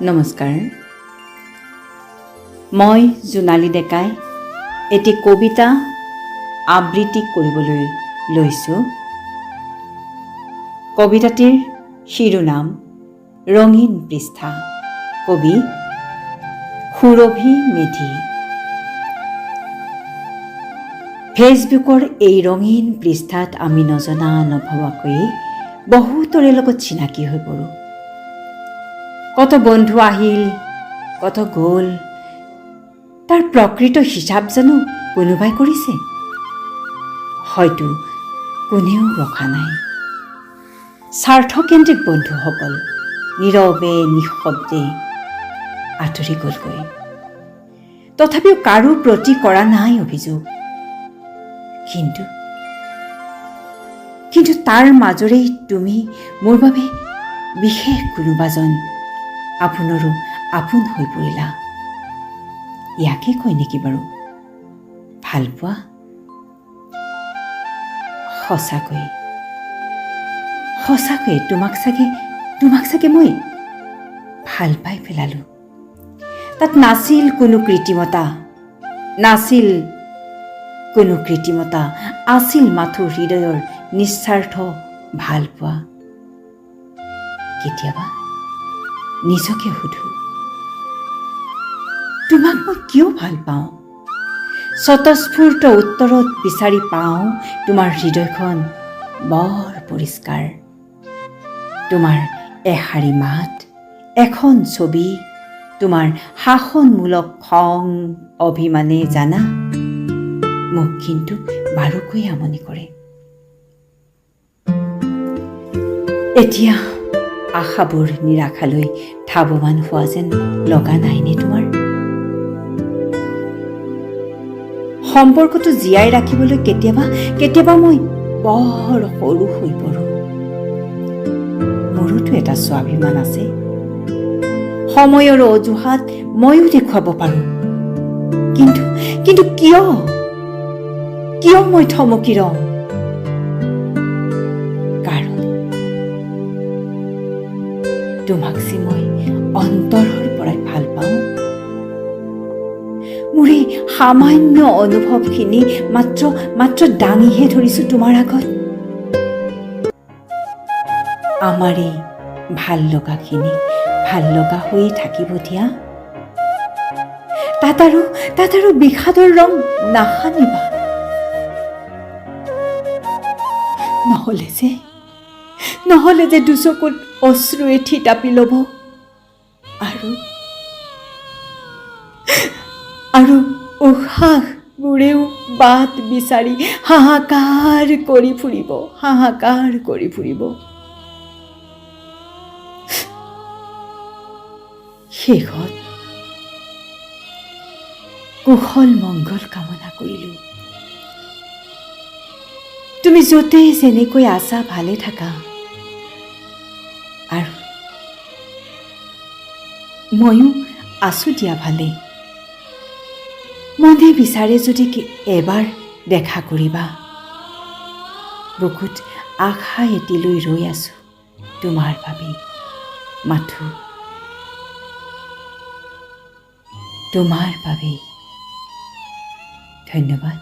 নমস্কাৰ। মই জোনালী ডেকাই এটি কবিতা আবৃত্তি কৰিবলৈ লৈছোঁ। কবিতাটিৰ শিৰোনাম ৰঙীন পৃষ্ঠা। কবি সুৰভি মেধি। ফেচবুকৰ এই ৰঙীন পৃষ্ঠাত আমি নজনা নভবাকৈ বহুতৰে লগত চিনাকি হৈ পৰোঁ। কত বন্ধু আহিল, কত গ'ল, তাৰ প্ৰকৃত হিচাপ জানো কোনোবাই কৰিছে? হয়তো কোনেও ৰখা নাই। স্বাৰ্থকেন্দ্ৰিক বন্ধুসকল নীৰৱে নিঃশব্দে আঁতৰি গ'লগৈ। তথাপিও কাৰো প্ৰতি কৰা নাই অভিযোগ। কিন্তু তাৰ মাজৰেই তুমি মোৰ বাবে বিশেষ কোনোবাজন আপোনৰো আপোন হৈ পৰিলা। ইয়াকে কয় নেকি বাৰু ভাল পোৱা? সঁচাকৈ তোমাক চাগে মই ভাল পাই পেলালো। তাত নাছিল কোনো কৃত্ৰিমতা, আছিল মাথো হৃদয়ৰ নিস্বাৰ্থ ভাল পোৱা। কেতিয়াবা নিজকে সুধো, তোমাক মই কিয় ভাল পাওঁ? স্বতঃস্ফূৰ্ত উত্তৰত বিচাৰি পাওঁ তোমাৰ হৃদয়খন বৰ পৰিষ্কাৰ। তোমাৰ এশাৰী মাত, এখন ছবি, তোমাৰ শাসনমূলক খং অভিমানে জানা মোক কিন্তু বাৰুকৈ আমনি কৰে। এতিয়া আশাবোৰ নিৰাশালৈ ধাৱমান হোৱা যেন লগা নাইনে তোমাৰ? সম্পৰ্কটো জীয়াই ৰাখিবলৈ কেতিয়াবা মই বৰ সৰু হৈ পৰোঁ। মোৰোতো এটা স্বাভিমান আছে। সময়ৰ অজুহাত ময়ো দেখুৱাব পাৰোঁ। কিন্তু কিয় মই থমকি ৰওঁ? কাৰণ তোমাক যে মই অন্তৰৰ পৰাই ভাল পাওঁ। মোৰ এই সামান্য অনুভৱখিনি মাত্ৰ দাঙিহে ধৰিছো তোমাৰ আগত। আমাৰ এই ভাল লগাখিনি ভাল লগা হৈয়ে থাকিব দিয়া। তাত আৰু বিষাদৰ ৰং নাসানিবা। নহলে যে দুচকুত অশ্ৰুৱে থিতাপি ল'ব আৰু উশাহবোৰেও বাট বিচাৰি হাহাকাৰ কৰি ফুৰিব। শেষত কুশল মংগল কামনা কৰিলো। তুমি য'তে যেনেকৈ আছা ভালে থাকা, আৰু ময়ো আছো দিয়া ভালে। মনে বিচাৰে যদি এবাৰ দেখা কৰিবা। বুকুত আশা এটি লৈ ৰৈ আছো তোমাৰ বাবে, মাথো তোমাৰ বাবে। ধন্যবাদ।